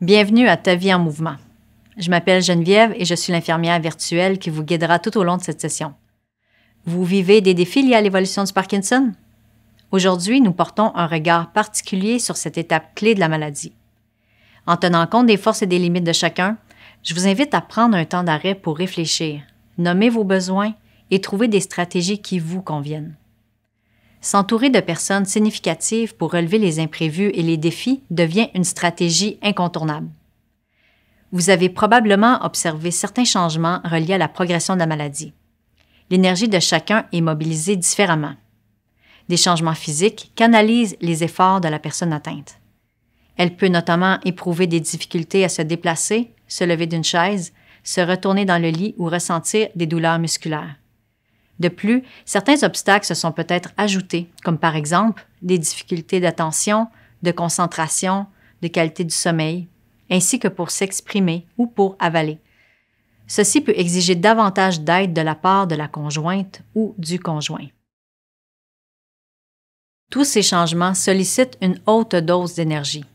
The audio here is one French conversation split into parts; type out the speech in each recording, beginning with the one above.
Bienvenue à Ta vie en mouvement. Je m'appelle Geneviève et je suis l'infirmière virtuelle qui vous guidera tout au long de cette session. Vous vivez des défis liés à l'évolution du Parkinson? Aujourd'hui, nous portons un regard particulier sur cette étape clé de la maladie. En tenant compte des forces et des limites de chacun, je vous invite à prendre un temps d'arrêt pour réfléchir, nommer vos besoins et trouver des stratégies qui vous conviennent. S'entourer de personnes significatives pour relever les imprévus et les défis devient une stratégie incontournable. Vous avez probablement observé certains changements reliés à la progression de la maladie. L'énergie de chacun est mobilisée différemment. Des changements physiques canalisent les efforts de la personne atteinte. Elle peut notamment éprouver des difficultés à se déplacer, se lever d'une chaise, se retourner dans le lit ou ressentir des douleurs musculaires. De plus, certains obstacles se sont peut-être ajoutés, comme par exemple des difficultés d'attention, de concentration, de qualité du sommeil, ainsi que pour s'exprimer ou pour avaler. Ceci peut exiger davantage d'aide de la part de la conjointe ou du conjoint. Tous ces changements sollicitent une haute dose d'énergie.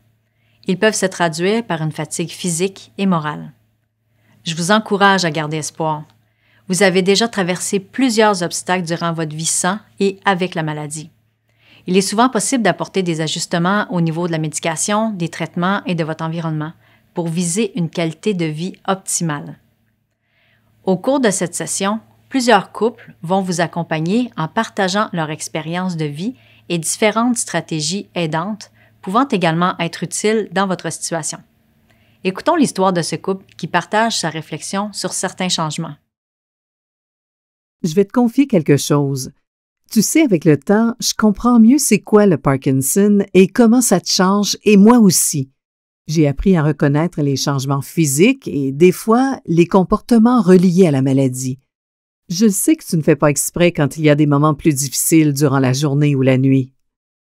Ils peuvent se traduire par une fatigue physique et morale. Je vous encourage à garder espoir. Vous avez déjà traversé plusieurs obstacles durant votre vie sans et avec la maladie. Il est souvent possible d'apporter des ajustements au niveau de la médication, des traitements et de votre environnement pour viser une qualité de vie optimale. Au cours de cette session, plusieurs couples vont vous accompagner en partageant leur expérience de vie et différentes stratégies aidantes pouvant également être utiles dans votre situation. Écoutons l'histoire de ce couple qui partage sa réflexion sur certains changements. Je vais te confier quelque chose. Tu sais, avec le temps, je comprends mieux c'est quoi le Parkinson et comment ça te change, et moi aussi. J'ai appris à reconnaître les changements physiques et, des fois, les comportements reliés à la maladie. Je sais que tu ne fais pas exprès quand il y a des moments plus difficiles durant la journée ou la nuit.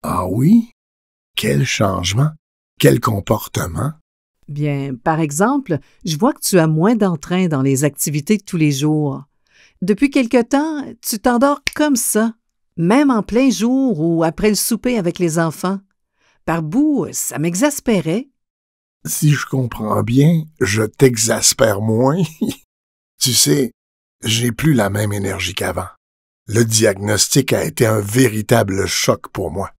Ah oui? Quel changement? Quel comportement? Bien, par exemple, je vois que tu as moins d'entrain dans les activités de tous les jours. Depuis quelque temps, tu t'endors comme ça, même en plein jour ou après le souper avec les enfants. Par bout, ça m'exaspérait. Si je comprends bien, je t'exaspère moins. Tu sais, j'ai plus la même énergie qu'avant. Le diagnostic a été un véritable choc pour moi.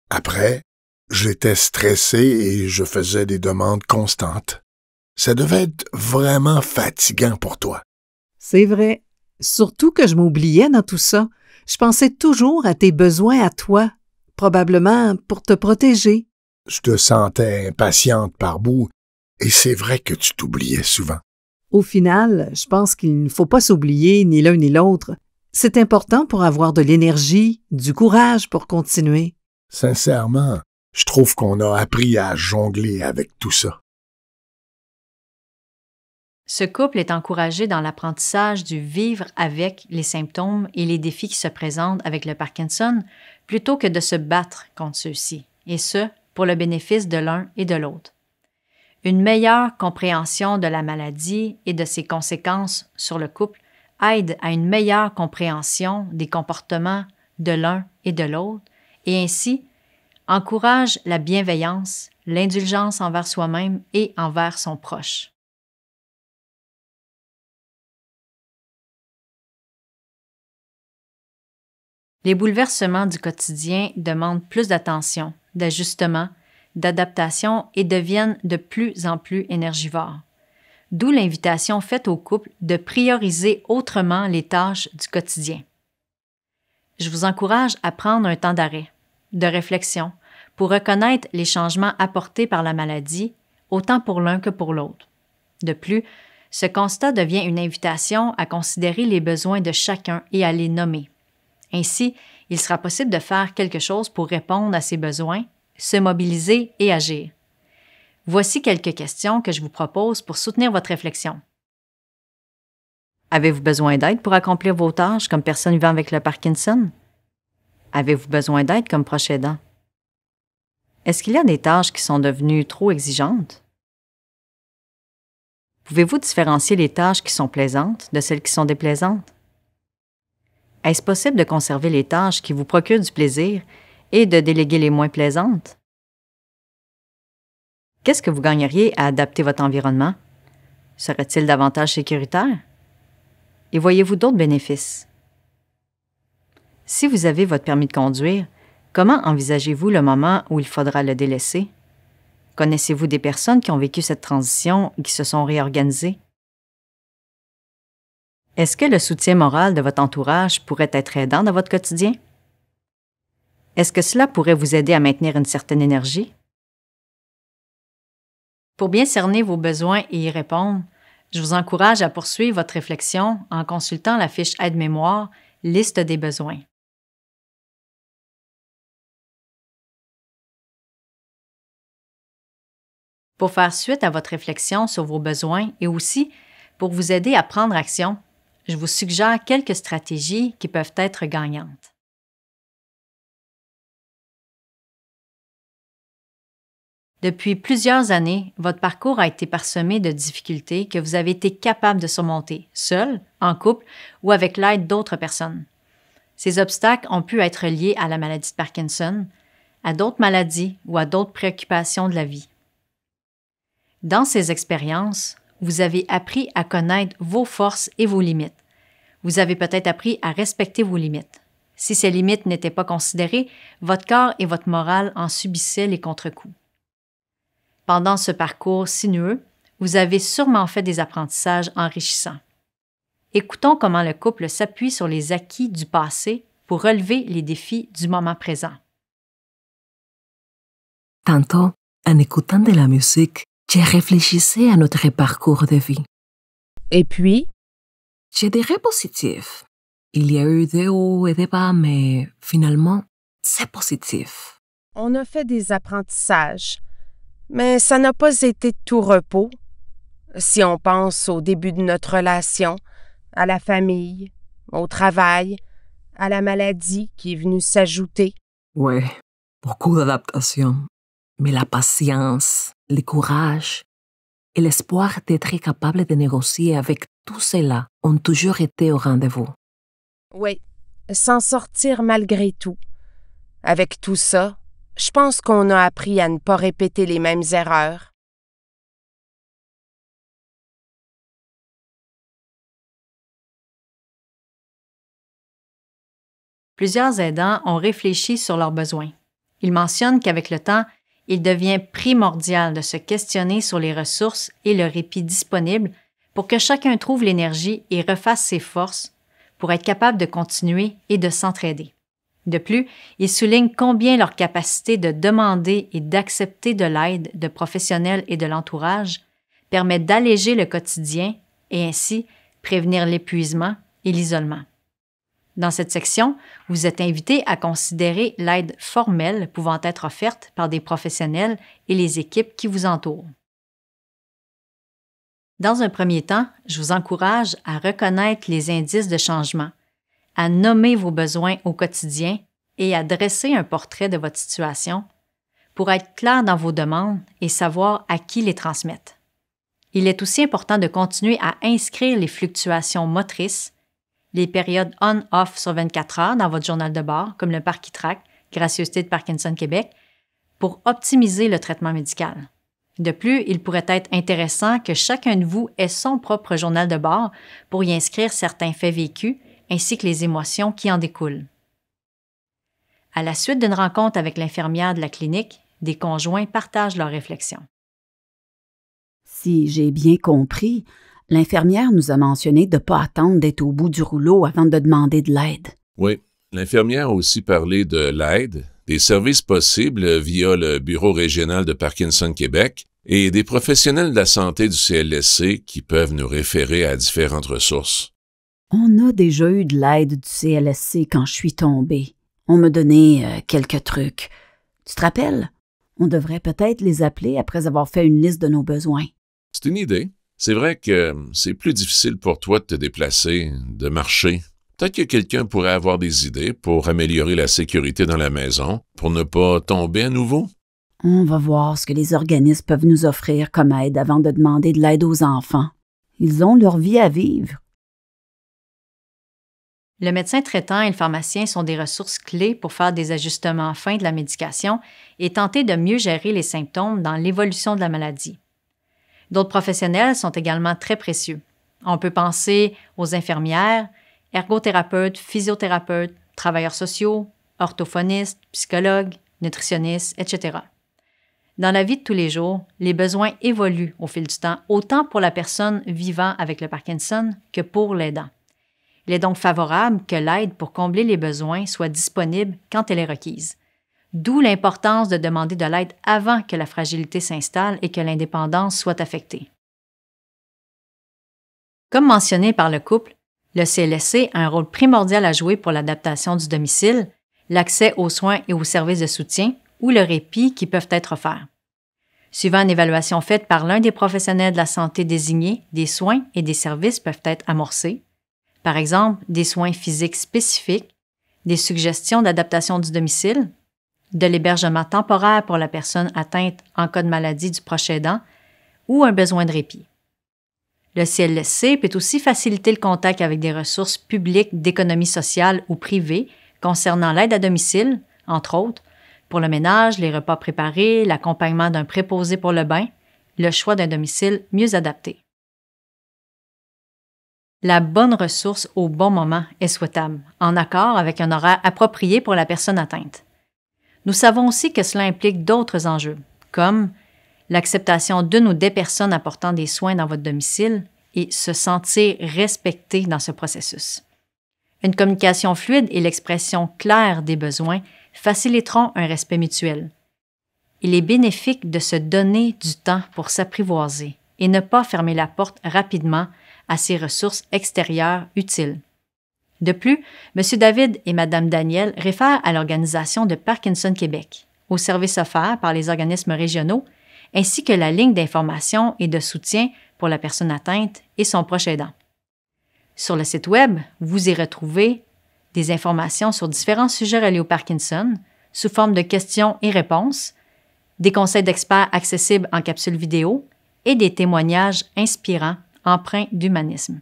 Après, j'étais stressé et je faisais des demandes constantes. Ça devait être vraiment fatigant pour toi. C'est vrai. Surtout que je m'oubliais dans tout ça. Je pensais toujours à tes besoins à toi, probablement pour te protéger. Je te sentais impatiente par bout, et c'est vrai que tu t'oubliais souvent. Au final, je pense qu'il ne faut pas s'oublier ni l'un ni l'autre. C'est important pour avoir de l'énergie, du courage pour continuer. Sincèrement, je trouve qu'on a appris à jongler avec tout ça. Ce couple est encouragé dans l'apprentissage du vivre avec les symptômes et les défis qui se présentent avec le Parkinson plutôt que de se battre contre ceux-ci, et ce, pour le bénéfice de l'un et de l'autre. Une meilleure compréhension de la maladie et de ses conséquences sur le couple aide à une meilleure compréhension des comportements de l'un et de l'autre et ainsi encourage la bienveillance, l'indulgence envers soi-même et envers son proche. Les bouleversements du quotidien demandent plus d'attention, d'ajustement, d'adaptation et deviennent de plus en plus énergivores. D'où l'invitation faite au couple de prioriser autrement les tâches du quotidien. Je vous encourage à prendre un temps d'arrêt, de réflexion, pour reconnaître les changements apportés par la maladie, autant pour l'un que pour l'autre. De plus, ce constat devient une invitation à considérer les besoins de chacun et à les nommer. Ainsi, il sera possible de faire quelque chose pour répondre à ces besoins, se mobiliser et agir. Voici quelques questions que je vous propose pour soutenir votre réflexion. Avez-vous besoin d'aide pour accomplir vos tâches comme personne vivant avec le Parkinson? Avez-vous besoin d'aide comme proche aidant? Est-ce qu'il y a des tâches qui sont devenues trop exigeantes? Pouvez-vous différencier les tâches qui sont plaisantes de celles qui sont déplaisantes? Est-ce possible de conserver les tâches qui vous procurent du plaisir et de déléguer les moins plaisantes? Qu'est-ce que vous gagneriez à adapter votre environnement? Serait-il davantage sécuritaire? Et voyez-vous d'autres bénéfices? Si vous avez votre permis de conduire, comment envisagez-vous le moment où il faudra le délaisser? Connaissez-vous des personnes qui ont vécu cette transition et qui se sont réorganisées? Est-ce que le soutien moral de votre entourage pourrait être aidant dans votre quotidien? Est-ce que cela pourrait vous aider à maintenir une certaine énergie? Pour bien cerner vos besoins et y répondre, je vous encourage à poursuivre votre réflexion en consultant la fiche aide-mémoire « Liste des besoins ». Pour faire suite à votre réflexion sur vos besoins et aussi pour vous aider à prendre action, je vous suggère quelques stratégies qui peuvent être gagnantes. Depuis plusieurs années, votre parcours a été parsemé de difficultés que vous avez été capable de surmonter, seul, en couple ou avec l'aide d'autres personnes. Ces obstacles ont pu être liés à la maladie de Parkinson, à d'autres maladies ou à d'autres préoccupations de la vie. Dans ces expériences, vous avez appris à connaître vos forces et vos limites. Vous avez peut-être appris à respecter vos limites. Si ces limites n'étaient pas considérées, votre corps et votre morale en subissaient les contre-coups. Pendant ce parcours sinueux, vous avez sûrement fait des apprentissages enrichissants. Écoutons comment le couple s'appuie sur les acquis du passé pour relever les défis du moment présent. Tantôt, en écoutant de la musique, j'ai réfléchi à notre parcours de vie. Et puis? Je dirais positif. Il y a eu des hauts et des bas, mais finalement, c'est positif. On a fait des apprentissages, mais ça n'a pas été tout repos. Si on pense au début de notre relation, à la famille, au travail, à la maladie qui est venue s'ajouter. Ouais, beaucoup d'adaptations. Mais la patience, le courage et l'espoir d'être capable de négocier avec tout cela ont toujours été au rendez-vous. Oui, s'en sortir malgré tout. Avec tout ça, je pense qu'on a appris à ne pas répéter les mêmes erreurs. Plusieurs aidants ont réfléchi sur leurs besoins. Ils mentionnent qu'avec le temps, il devient primordial de se questionner sur les ressources et le répit disponibles pour que chacun trouve l'énergie et refasse ses forces pour être capable de continuer et de s'entraider. De plus, ils soulignent combien leur capacité de demander et d'accepter de l'aide de professionnels et de l'entourage permet d'alléger le quotidien et ainsi prévenir l'épuisement et l'isolement. Dans cette section, vous êtes invité à considérer l'aide formelle pouvant être offerte par des professionnels et les équipes qui vous entourent. Dans un premier temps, je vous encourage à reconnaître les indices de changement, à nommer vos besoins au quotidien et à dresser un portrait de votre situation pour être clair dans vos demandes et savoir à qui les transmettre. Il est aussi important de continuer à inscrire les fluctuations motrices, les périodes on-off sur 24 heures dans votre journal de bord, comme le Parkitrack, Gracieuseté de Parkinson Québec, pour optimiser le traitement médical. De plus, il pourrait être intéressant que chacun de vous ait son propre journal de bord pour y inscrire certains faits vécus ainsi que les émotions qui en découlent. À la suite d'une rencontre avec l'infirmière de la clinique, des conjoints partagent leurs réflexions. Si j'ai bien compris, l'infirmière nous a mentionné de ne pas attendre d'être au bout du rouleau avant de demander de l'aide. Oui, l'infirmière a aussi parlé de l'aide, des services possibles via le Bureau régional de Parkinson Québec et des professionnels de la santé du CLSC qui peuvent nous référer à différentes ressources. On a déjà eu de l'aide du CLSC quand je suis tombée. On m'a donné quelques trucs. Tu te rappelles? On devrait peut-être les appeler après avoir fait une liste de nos besoins. C'est une idée. C'est vrai que c'est plus difficile pour toi de te déplacer, de marcher. Peut-être que quelqu'un pourrait avoir des idées pour améliorer la sécurité dans la maison, pour ne pas tomber à nouveau. On va voir ce que les organismes peuvent nous offrir comme aide avant de demander de l'aide aux enfants. Ils ont leur vie à vivre. Le médecin traitant et le pharmacien sont des ressources clés pour faire des ajustements fins de la médication et tenter de mieux gérer les symptômes dans l'évolution de la maladie. D'autres professionnels sont également très précieux. On peut penser aux infirmières, ergothérapeutes, physiothérapeutes, travailleurs sociaux, orthophonistes, psychologues, nutritionnistes, etc. Dans la vie de tous les jours, les besoins évoluent au fil du temps, autant pour la personne vivant avec le Parkinson que pour l'aidant. Il est donc favorable que l'aide pour combler les besoins soit disponible quand elle est requise. D'où l'importance de demander de l'aide avant que la fragilité s'installe et que l'indépendance soit affectée. Comme mentionné par le couple, le CLSC a un rôle primordial à jouer pour l'adaptation du domicile, l'accès aux soins et aux services de soutien ou le répit qui peuvent être offerts. Suivant une évaluation faite par l'un des professionnels de la santé désignés, des soins et des services peuvent être amorcés. Par exemple, des soins physiques spécifiques, des suggestions d'adaptation du domicile, de l'hébergement temporaire pour la personne atteinte en cas de maladie du proche aidant ou un besoin de répit. Le CLSC peut aussi faciliter le contact avec des ressources publiques d'économie sociale ou privée concernant l'aide à domicile, entre autres, pour le ménage, les repas préparés, l'accompagnement d'un préposé pour le bain, le choix d'un domicile mieux adapté. La bonne ressource au bon moment est souhaitable, en accord avec un horaire approprié pour la personne atteinte. Nous savons aussi que cela implique d'autres enjeux, comme l'acceptation d'une ou des personnes apportant des soins dans votre domicile et se sentir respecté dans ce processus. Une communication fluide et l'expression claire des besoins faciliteront un respect mutuel. Il est bénéfique de se donner du temps pour s'apprivoiser et ne pas fermer la porte rapidement à ces ressources extérieures utiles. De plus, M. David et Mme Daniel réfèrent à l'organisation de Parkinson Québec, aux services offerts par les organismes régionaux, ainsi que la ligne d'information et de soutien pour la personne atteinte et son proche aidant. Sur le site Web, vous y retrouvez des informations sur différents sujets reliés au Parkinson, sous forme de questions et réponses, des conseils d'experts accessibles en capsule vidéo et des témoignages inspirants empreints d'humanisme.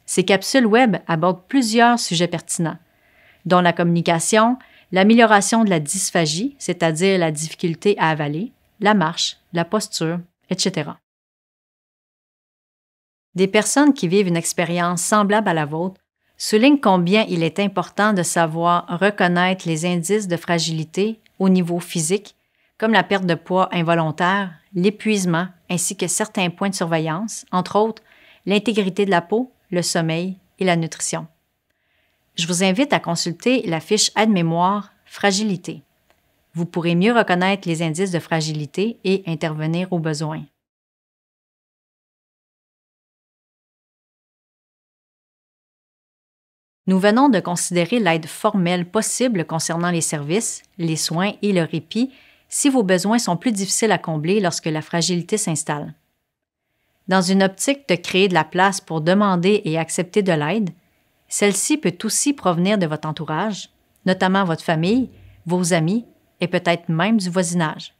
Ces capsules Web abordent plusieurs sujets pertinents, dont la communication, l'amélioration de la dysphagie, c'est-à-dire la difficulté à avaler, la marche, la posture, etc. Des personnes qui vivent une expérience semblable à la vôtre soulignent combien il est important de savoir reconnaître les indices de fragilité au niveau physique, comme la perte de poids involontaire, l'épuisement, ainsi que certains points de surveillance, entre autres l'intégrité de la peau, le sommeil et la nutrition. Je vous invite à consulter la fiche aide-mémoire « Fragilité ». Vous pourrez mieux reconnaître les indices de fragilité et intervenir aux besoins. Nous venons de considérer l'aide formelle possible concernant les services, les soins et le répit si vos besoins sont plus difficiles à combler lorsque la fragilité s'installe. Dans une optique de créer de la place pour demander et accepter de l'aide, celle-ci peut aussi provenir de votre entourage, notamment votre famille, vos amis et peut-être même du voisinage.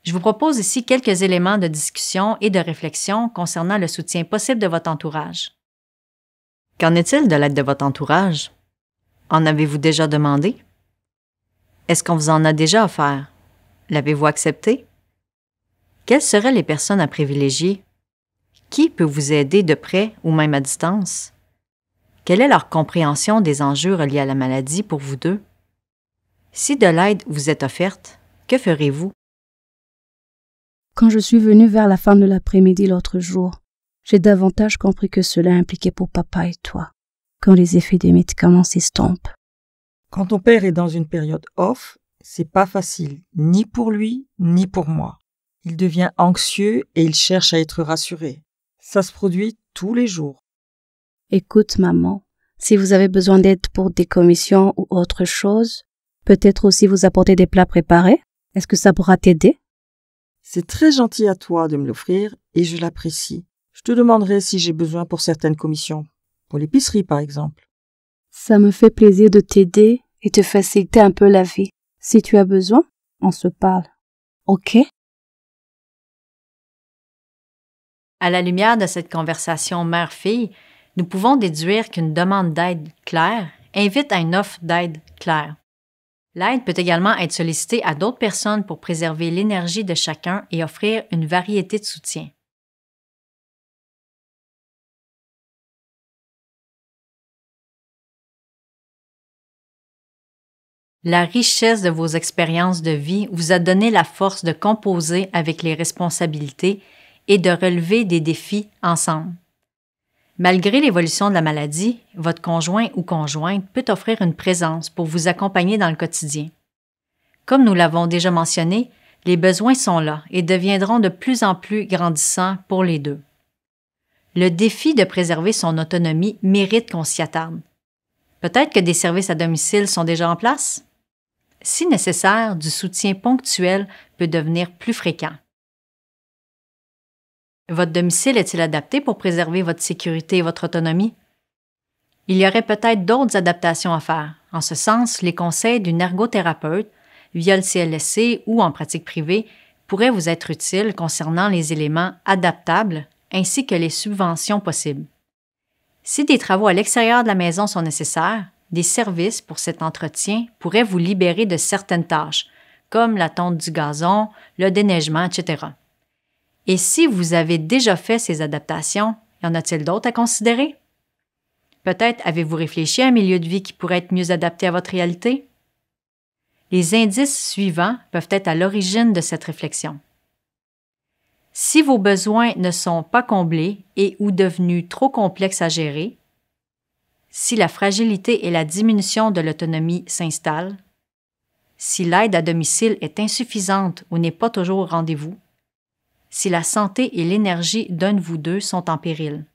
Je vous propose ici quelques éléments de discussion et de réflexion concernant le soutien possible de votre entourage. Qu'en est-il de l'aide de votre entourage? En avez-vous déjà demandé? Est-ce qu'on vous en a déjà offert? L'avez-vous accepté? Quelles seraient les personnes à privilégier? Qui peut vous aider de près ou même à distance? Quelle est leur compréhension des enjeux reliés à la maladie pour vous deux? Si de l'aide vous est offerte, que ferez-vous? Quand je suis venue vers la fin de l'après-midi l'autre jour, j'ai davantage compris que cela impliquait pour papa et toi, quand les effets des médicaments s'estompent. Quand ton père est dans une période off, c'est pas facile, ni pour lui, ni pour moi. Il devient anxieux et il cherche à être rassuré. Ça se produit tous les jours. Écoute, maman, si vous avez besoin d'aide pour des commissions ou autre chose, peut-être aussi vous apporter des plats préparés. Est-ce que ça pourra t'aider? C'est très gentil à toi de me l'offrir et je l'apprécie. Je te demanderai si j'ai besoin pour certaines commissions, pour l'épicerie par exemple. Ça me fait plaisir de t'aider et te faciliter un peu la vie. Si tu as besoin, on se parle. OK? À la lumière de cette conversation mère-fille, Nous pouvons déduire qu'une demande d'aide claire invite à une offre d'aide claire. L'aide peut également être sollicitée à d'autres personnes pour préserver l'énergie de chacun et offrir une variété de soutien. La richesse de vos expériences de vie vous a donné la force de composer avec les responsabilités et de relever des défis ensemble. Malgré l'évolution de la maladie, votre conjoint ou conjointe peut offrir une présence pour vous accompagner dans le quotidien. Comme nous l'avons déjà mentionné, les besoins sont là et deviendront de plus en plus grandissants pour les deux. Le défi de préserver son autonomie mérite qu'on s'y attarde. Peut-être que des services à domicile sont déjà en place? Si nécessaire, du soutien ponctuel peut devenir plus fréquent. Votre domicile est-il adapté pour préserver votre sécurité et votre autonomie? Il y aurait peut-être d'autres adaptations à faire. En ce sens, les conseils d'une ergothérapeute, via le CLSC ou en pratique privée, pourraient vous être utiles concernant les éléments adaptables ainsi que les subventions possibles. Si des travaux à l'extérieur de la maison sont nécessaires, des services pour cet entretien pourraient vous libérer de certaines tâches, comme la tonte du gazon, le déneigement, etc. Et si vous avez déjà fait ces adaptations, y en a-t-il d'autres à considérer? Peut-être avez-vous réfléchi à un milieu de vie qui pourrait être mieux adapté à votre réalité? Les indices suivants peuvent être à l'origine de cette réflexion. Si vos besoins ne sont pas comblés et ou devenus trop complexes à gérer, si la fragilité et la diminution de l'autonomie s'installent, si l'aide à domicile est insuffisante ou n'est pas toujours au rendez-vous, si la santé et l'énergie d'un de vous deux sont en péril.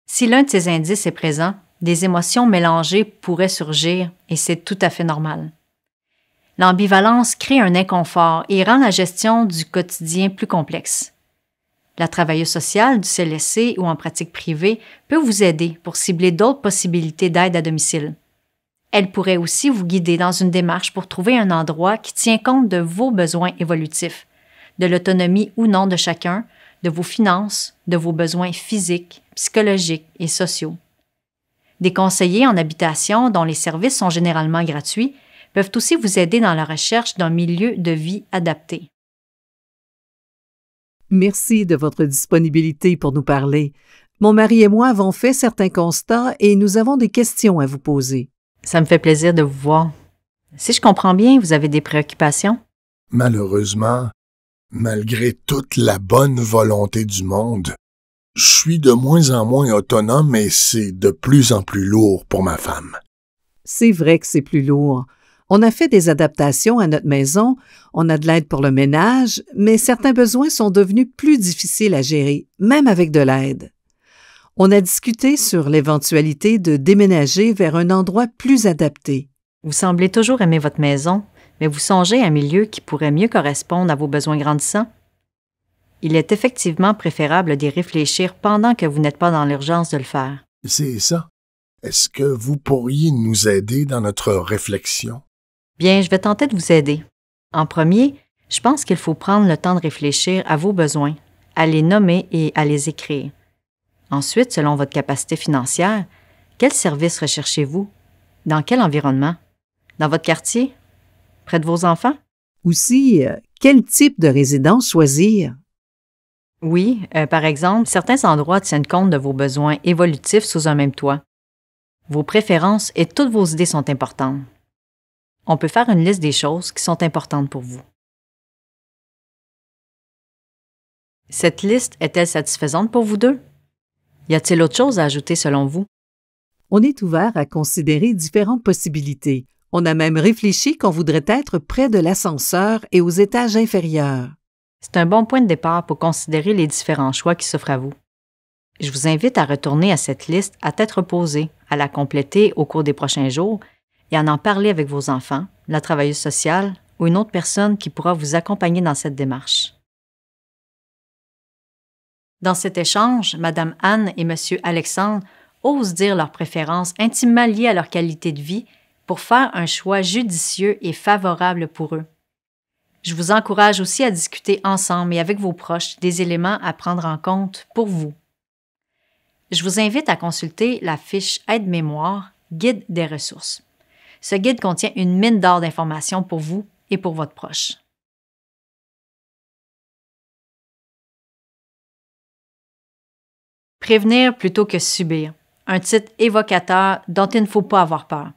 Si l'un de ces indices est présent, des émotions mélangées pourraient surgir et c'est tout à fait normal. L'ambivalence crée un inconfort et rend la gestion du quotidien plus complexe. La travailleuse sociale du CLSC ou en pratique privée peut vous aider pour cibler d'autres possibilités d'aide à domicile. Elle pourrait aussi vous guider dans une démarche pour trouver un endroit qui tient compte de vos besoins évolutifs, de l'autonomie ou non de chacun, de vos finances, de vos besoins physiques, psychologiques et sociaux. Des conseillers en habitation, dont les services sont généralement gratuits, peuvent aussi vous aider dans la recherche d'un milieu de vie adapté. Merci de votre disponibilité pour nous parler. Mon mari et moi avons fait certains constats et nous avons des questions à vous poser. Ça me fait plaisir de vous voir. Si je comprends bien, vous avez des préoccupations? Malheureusement, malgré toute la bonne volonté du monde, je suis de moins en moins autonome et c'est de plus en plus lourd pour ma femme. C'est vrai que c'est plus lourd. On a fait des adaptations à notre maison, on a de l'aide pour le ménage, mais certains besoins sont devenus plus difficiles à gérer, même avec de l'aide. On a discuté sur l'éventualité de déménager vers un endroit plus adapté. Vous semblez toujours aimer votre maison, mais vous songez à un milieu qui pourrait mieux correspondre à vos besoins grandissants? Il est effectivement préférable d'y réfléchir pendant que vous n'êtes pas dans l'urgence de le faire. C'est ça. Est-ce que vous pourriez nous aider dans notre réflexion? Bien, je vais tenter de vous aider. En premier, je pense qu'il faut prendre le temps de réfléchir à vos besoins, à les nommer et à les écrire. Ensuite, selon votre capacité financière, quel service recherchez-vous? Dans quel environnement? Dans votre quartier? Près de vos enfants? Aussi, quel type de résidence choisir? Oui, par exemple, certains endroits tiennent compte de vos besoins évolutifs sous un même toit. Vos préférences et toutes vos idées sont importantes. On peut faire une liste des choses qui sont importantes pour vous. Cette liste est-elle satisfaisante pour vous deux? Y a-t-il autre chose à ajouter selon vous? On est ouvert à considérer différentes possibilités. On a même réfléchi qu'on voudrait être près de l'ascenseur et aux étages inférieurs. C'est un bon point de départ pour considérer les différents choix qui s'offrent à vous. Je vous invite à retourner à cette liste à tête reposée, à la compléter au cours des prochains jours et à en parler avec vos enfants, la travailleuse sociale ou une autre personne qui pourra vous accompagner dans cette démarche. Dans cet échange, Mme Anne et M. Alexandre osent dire leurs préférences intimement liées à leur qualité de vie pour faire un choix judicieux et favorable pour eux. Je vous encourage aussi à discuter ensemble et avec vos proches des éléments à prendre en compte pour vous. je vous invite à consulter la fiche Aide-mémoire Guide des ressources. Ce guide contient une mine d'or d'informations pour vous et pour votre proche. Prévenir plutôt que subir. Un titre évocateur dont il ne faut pas avoir peur.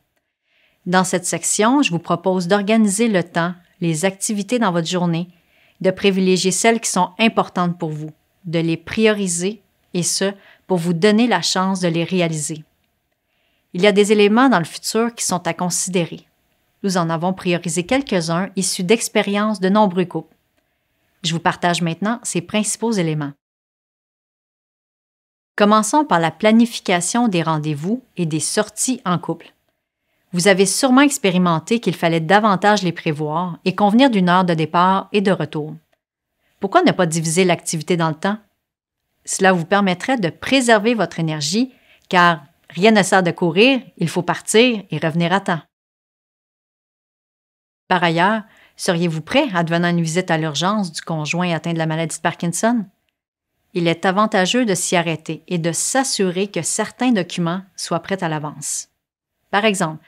Dans cette section, je vous propose d'organiser le temps, les activités dans votre journée, de privilégier celles qui sont importantes pour vous, de les prioriser, et ce, pour vous donner la chance de les réaliser. Il y a des éléments dans le futur qui sont à considérer. Nous en avons priorisé quelques-uns issus d'expériences de nombreux couples. Je vous partage maintenant ces principaux éléments. Commençons par la planification des rendez-vous et des sorties en couple. Vous avez sûrement expérimenté qu'il fallait davantage les prévoir et convenir d'une heure de départ et de retour. Pourquoi ne pas diviser l'activité dans le temps? Cela vous permettrait de préserver votre énergie, car rien ne sert de courir, il faut partir et revenir à temps. Par ailleurs, seriez-vous prêt advenant une visite à l'urgence du conjoint atteint de la maladie de Parkinson? Il est avantageux de s'y arrêter et de s'assurer que certains documents soient prêts à l'avance. Par exemple,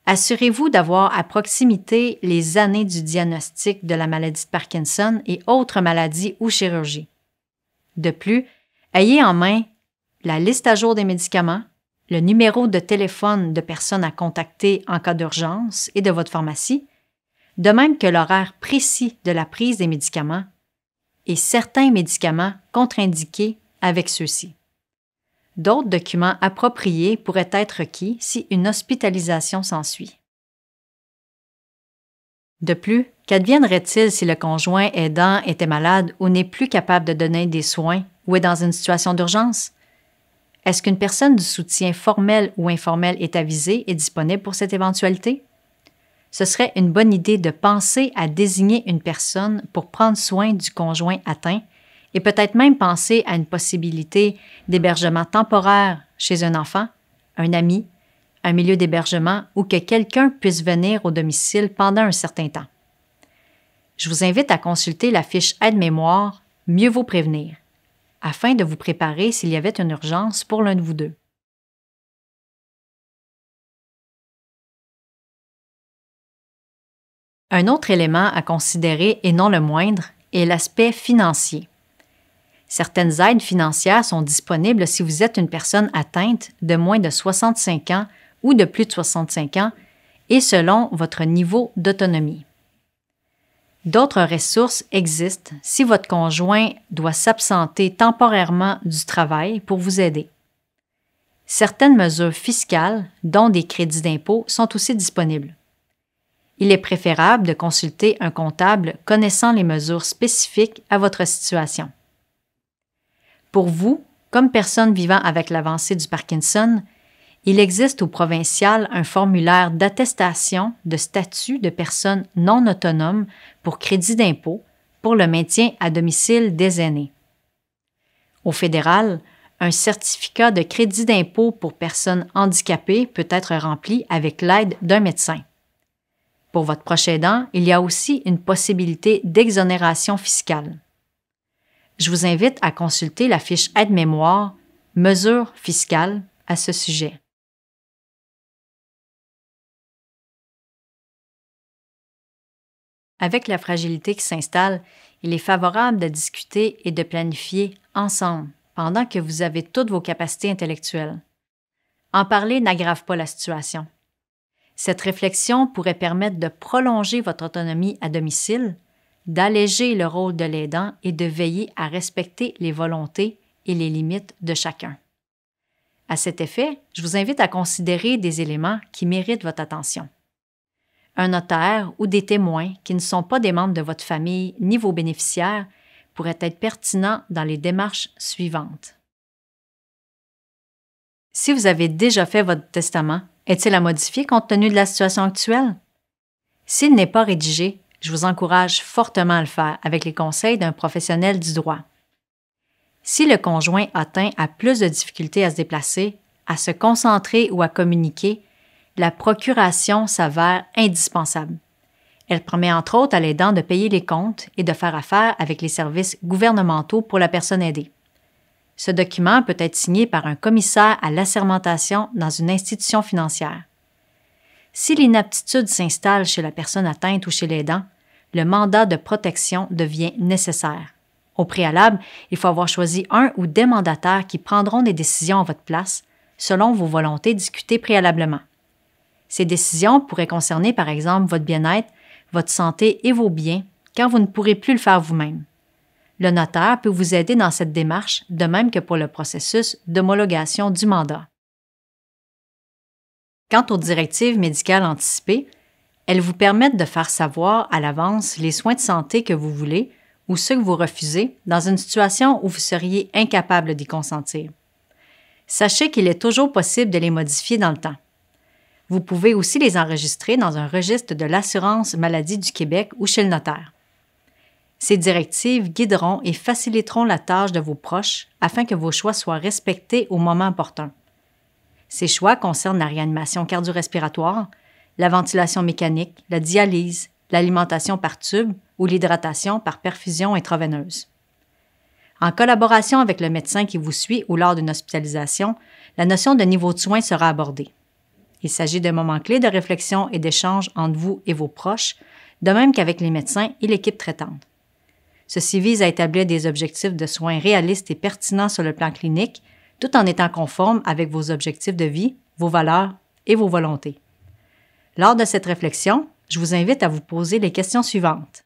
assurez-vous d'avoir à proximité les années du diagnostic de la maladie de Parkinson et autres maladies ou chirurgies. De plus, ayez en main la liste à jour des médicaments, le numéro de téléphone de personnes à contacter en cas d'urgence et de votre pharmacie, de même que l'horaire précis de la prise des médicaments et certains médicaments contre-indiqués avec ceux-ci. D'autres documents appropriés pourraient être requis si une hospitalisation s'ensuit. De plus, qu'adviendrait-il si le conjoint aidant était malade ou n'est plus capable de donner des soins ou est dans une situation d'urgence? Est-ce qu'une personne du soutien formel ou informel est avisée et disponible pour cette éventualité? Ce serait une bonne idée de penser à désigner une personne pour prendre soin du conjoint atteint et peut-être même penser à une possibilité d'hébergement temporaire chez un enfant, un ami, un milieu d'hébergement ou que quelqu'un puisse venir au domicile pendant un certain temps. Je vous invite à consulter la fiche Aide-mémoire « Mieux vaut prévenir » afin de vous préparer s'il y avait une urgence pour l'un de vous deux. Un autre élément à considérer, et non le moindre, est l'aspect financier. Certaines aides financières sont disponibles si vous êtes une personne atteinte de moins de 65 ans ou de plus de 65 ans et selon votre niveau d'autonomie. D'autres ressources existent si votre conjoint doit s'absenter temporairement du travail pour vous aider. Certaines mesures fiscales, dont des crédits d'impôt, sont aussi disponibles. Il est préférable de consulter un comptable connaissant les mesures spécifiques à votre situation. Pour vous, comme personne vivant avec l'avancée du Parkinson, il existe au provincial un formulaire d'attestation de statut de personne non autonome pour crédit d'impôt pour le maintien à domicile des aînés. Au fédéral, un certificat de crédit d'impôt pour personnes handicapées peut être rempli avec l'aide d'un médecin. Pour votre proche aidant, il y a aussi une possibilité d'exonération fiscale. Je vous invite à consulter la fiche Aide-mémoire « Mesures fiscales » à ce sujet. Avec la fragilité qui s'installe, il est favorable de discuter et de planifier ensemble pendant que vous avez toutes vos capacités intellectuelles. En parler n'aggrave pas la situation. Cette réflexion pourrait permettre de prolonger votre autonomie à domicile, d'alléger le rôle de l'aidant et de veiller à respecter les volontés et les limites de chacun. À cet effet, je vous invite à considérer des éléments qui méritent votre attention. Un notaire ou des témoins qui ne sont pas des membres de votre famille ni vos bénéficiaires pourraient être pertinents dans les démarches suivantes. Si vous avez déjà fait votre testament, est-il à modifier compte tenu de la situation actuelle? S'il n'est pas rédigé, je vous encourage fortement à le faire avec les conseils d'un professionnel du droit. Si le conjoint atteint a plus de difficultés à se déplacer, à se concentrer ou à communiquer, la procuration s'avère indispensable. Elle permet entre autres à l'aidant de payer les comptes et de faire affaire avec les services gouvernementaux pour la personne aidée. Ce document peut être signé par un commissaire à l'assermentation dans une institution financière. Si l'inaptitude s'installe chez la personne atteinte ou chez l'aidant, le mandat de protection devient nécessaire. Au préalable, il faut avoir choisi un ou des mandataires qui prendront des décisions à votre place, selon vos volontés discutées préalablement. Ces décisions pourraient concerner, par exemple, votre bien-être, votre santé et vos biens, quand vous ne pourrez plus le faire vous-même. Le notaire peut vous aider dans cette démarche, de même que pour le processus d'homologation du mandat. Quant aux directives médicales anticipées, elles vous permettent de faire savoir à l'avance les soins de santé que vous voulez ou ceux que vous refusez dans une situation où vous seriez incapable d'y consentir. Sachez qu'il est toujours possible de les modifier dans le temps. Vous pouvez aussi les enregistrer dans un registre de l'assurance maladie du Québec ou chez le notaire. Ces directives guideront et faciliteront la tâche de vos proches afin que vos choix soient respectés au moment opportun. Ces choix concernent la réanimation cardio-respiratoire, la ventilation mécanique, la dialyse, l'alimentation par tube ou l'hydratation par perfusion intraveineuse. En collaboration avec le médecin qui vous suit ou lors d'une hospitalisation, la notion de niveau de soins sera abordée. Il s'agit d'un moment clé de réflexion et d'échange entre vous et vos proches, de même qu'avec les médecins et l'équipe traitante. Ceci vise à établir des objectifs de soins réalistes et pertinents sur le plan clinique, tout en étant conformes avec vos objectifs de vie, vos valeurs et vos volontés. Lors de cette réflexion, je vous invite à vous poser les questions suivantes.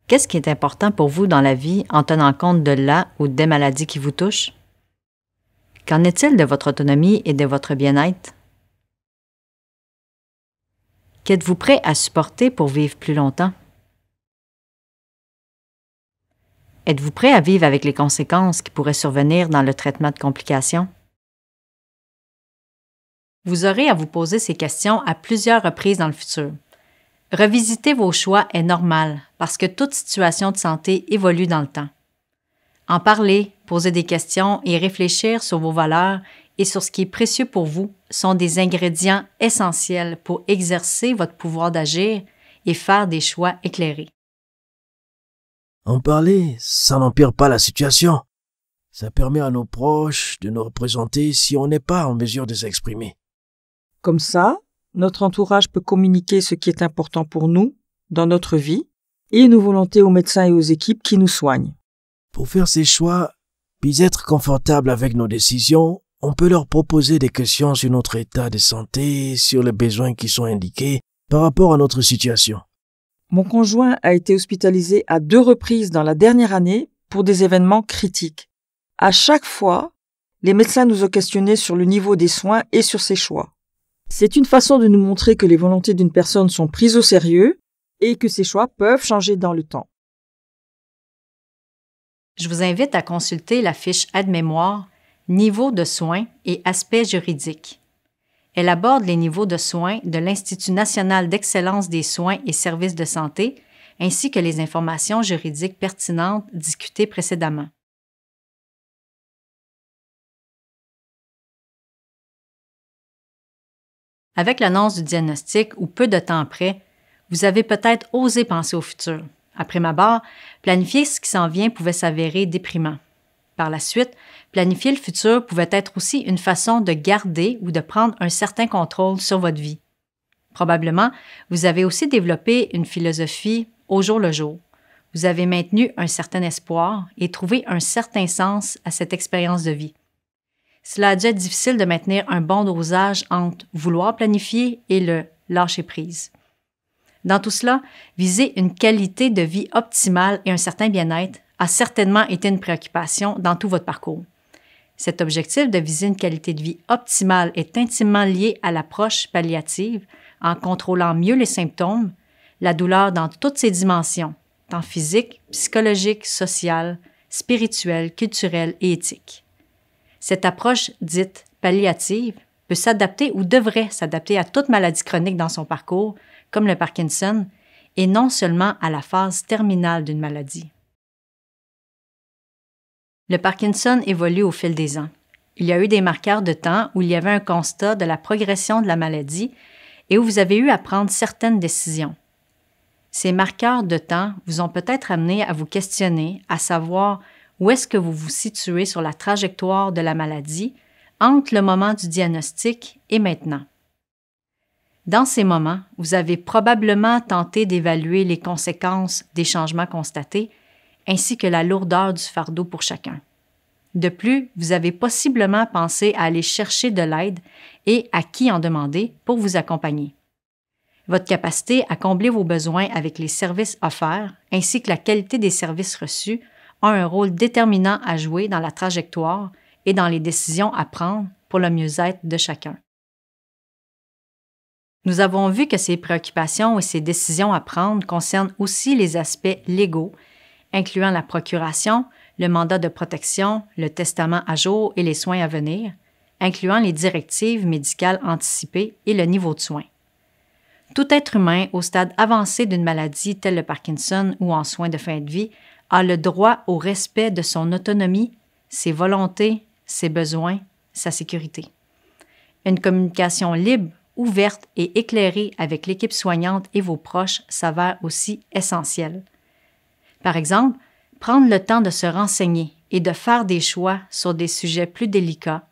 Qu'est-ce qui est important pour vous dans la vie en tenant compte de la ou des maladies qui vous touchent? Qu'en est-il de votre autonomie et de votre bien-être? Qu'êtes-vous prêt à supporter pour vivre plus longtemps? Êtes-vous prêt à vivre avec les conséquences qui pourraient survenir dans le traitement de complications? Vous aurez à vous poser ces questions à plusieurs reprises dans le futur. Revisiter vos choix est normal parce que toute situation de santé évolue dans le temps. En parler, poser des questions et réfléchir sur vos valeurs et sur ce qui est précieux pour vous sont des ingrédients essentiels pour exercer votre pouvoir d'agir et faire des choix éclairés. En parler, ça n'empire pas la situation. Ça permet à nos proches de nous représenter si on n'est pas en mesure de s'exprimer. Comme ça, notre entourage peut communiquer ce qui est important pour nous, dans notre vie, et nos volontés aux médecins et aux équipes qui nous soignent. Pour faire ces choix, puis être confortable avec nos décisions, on peut leur proposer des questions sur notre état de santé, sur les besoins qui sont indiqués par rapport à notre situation. Mon conjoint a été hospitalisé à 2 reprises dans la dernière année pour des événements critiques. À chaque fois, les médecins nous ont questionnés sur le niveau des soins et sur ses choix. C'est une façon de nous montrer que les volontés d'une personne sont prises au sérieux et que ses choix peuvent changer dans le temps. Je vous invite à consulter la fiche aide-mémoire « Niveau de soins et aspects juridiques ». Elle aborde les niveaux de soins de l'Institut national d'excellence des soins et services de santé, ainsi que les informations juridiques pertinentes discutées précédemment. Avec l'annonce du diagnostic ou peu de temps après, vous avez peut-être osé penser au futur. Après ma barre, planifier ce qui s'en vient pouvait s'avérer déprimant. Par la suite, planifier le futur pouvait être aussi une façon de garder ou de prendre un certain contrôle sur votre vie. Probablement, vous avez aussi développé une philosophie au jour le jour. Vous avez maintenu un certain espoir et trouvé un certain sens à cette expérience de vie. Cela a dû être difficile de maintenir un bon dosage entre vouloir planifier et le lâcher prise. Dans tout cela, viser une qualité de vie optimale et un certain bien-être a certainement été une préoccupation dans tout votre parcours. Cet objectif de viser une qualité de vie optimale est intimement lié à l'approche palliative en contrôlant mieux les symptômes, la douleur dans toutes ses dimensions, tant physique, psychologique, sociale, spirituelle, culturelle et éthique. Cette approche dite palliative peut s'adapter ou devrait s'adapter à toute maladie chronique dans son parcours, comme le Parkinson, et non seulement à la phase terminale d'une maladie. Le Parkinson évolue au fil des ans. Il y a eu des marqueurs de temps où il y avait un constat de la progression de la maladie et où vous avez eu à prendre certaines décisions. Ces marqueurs de temps vous ont peut-être amené à vous questionner, à savoir où est-ce que vous vous situez sur la trajectoire de la maladie entre le moment du diagnostic et maintenant. Dans ces moments, vous avez probablement tenté d'évaluer les conséquences des changements constatés ainsi que la lourdeur du fardeau pour chacun. De plus, vous avez possiblement pensé à aller chercher de l'aide et à qui en demander pour vous accompagner. Votre capacité à combler vos besoins avec les services offerts ainsi que la qualité des services reçus ont un rôle déterminant à jouer dans la trajectoire et dans les décisions à prendre pour le mieux-être de chacun. Nous avons vu que ces préoccupations et ces décisions à prendre concernent aussi les aspects légaux, incluant la procuration, le mandat de protection, le testament à jour et les soins à venir, incluant les directives médicales anticipées et le niveau de soins. Tout être humain au stade avancé d'une maladie telle le Parkinson ou en soins de fin de vie a le droit au respect de son autonomie, ses volontés, ses besoins, sa sécurité. Une communication libre, ouverte et éclairée avec l'équipe soignante et vos proches s'avère aussi essentielle. Par exemple, prendre le temps de se renseigner et de faire des choix sur des sujets plus délicats,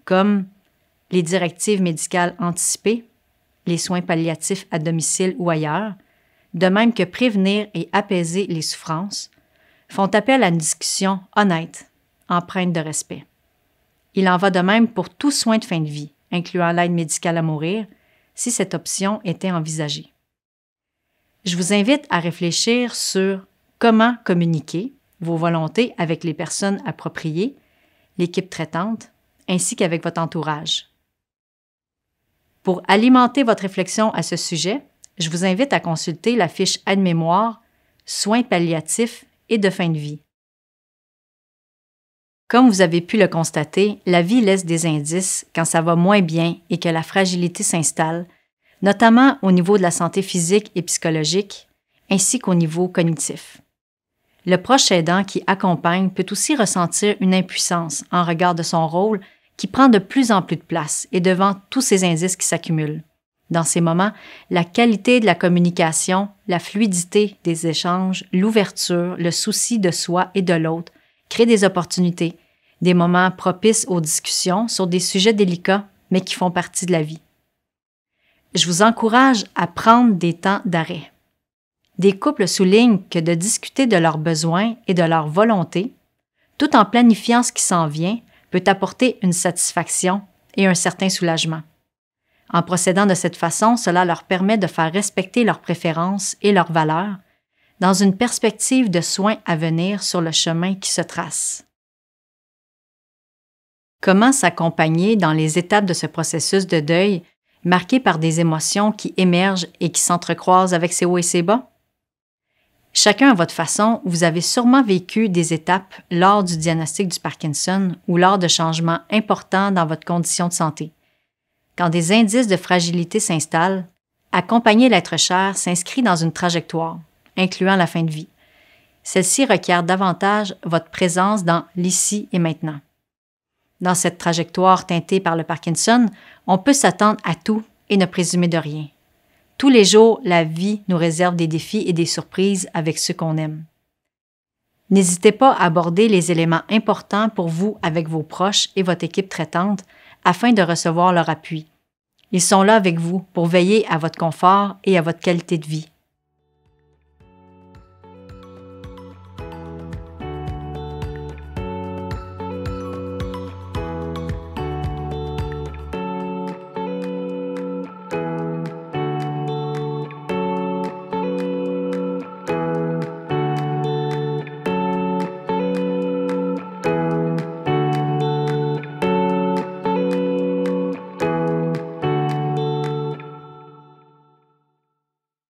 comme les directives médicales anticipées, les soins palliatifs à domicile ou ailleurs, de même que prévenir et apaiser les souffrances, font appel à une discussion honnête, empreinte de respect. Il en va de même pour tout soin de fin de vie, incluant l'aide médicale à mourir, si cette option était envisagée. Je vous invite à réfléchir sur comment communiquer vos volontés avec les personnes appropriées, l'équipe traitante, ainsi qu'avec votre entourage. Pour alimenter votre réflexion à ce sujet, je vous invite à consulter la fiche aide-mémoire « Soins palliatifs et de fin de vie ». Comme vous avez pu le constater, la vie laisse des indices quand ça va moins bien et que la fragilité s'installe, notamment au niveau de la santé physique et psychologique, ainsi qu'au niveau cognitif. Le proche aidant qui accompagne peut aussi ressentir une impuissance en regard de son rôle qui prend de plus en plus de place et devant tous ces indices qui s'accumulent. Dans ces moments, la qualité de la communication, la fluidité des échanges, l'ouverture, le souci de soi et de l'autre créent des opportunités, des moments propices aux discussions sur des sujets délicats mais qui font partie de la vie. Je vous encourage à prendre des temps d'arrêt. Des couples soulignent que de discuter de leurs besoins et de leurs volontés, tout en planifiant ce qui s'en vient, peut apporter une satisfaction et un certain soulagement. En procédant de cette façon, cela leur permet de faire respecter leurs préférences et leurs valeurs dans une perspective de soins à venir sur le chemin qui se trace. Comment s'accompagner dans les étapes de ce processus de deuil marqué par des émotions qui émergent et qui s'entrecroisent avec ses hauts et ses bas? Chacun à votre façon, vous avez sûrement vécu des étapes lors du diagnostic du Parkinson ou lors de changements importants dans votre condition de santé. Quand des indices de fragilité s'installent, accompagner l'être cher s'inscrit dans une trajectoire, incluant la fin de vie. Celle-ci requiert davantage votre présence dans l'ici et maintenant. Dans cette trajectoire teintée par le Parkinson, on peut s'attendre à tout et ne présumer de rien. Tous les jours, la vie nous réserve des défis et des surprises avec ceux qu'on aime. N'hésitez pas à aborder les éléments importants pour vous avec vos proches et votre équipe traitante afin de recevoir leur appui. Ils sont là avec vous pour veiller à votre confort et à votre qualité de vie.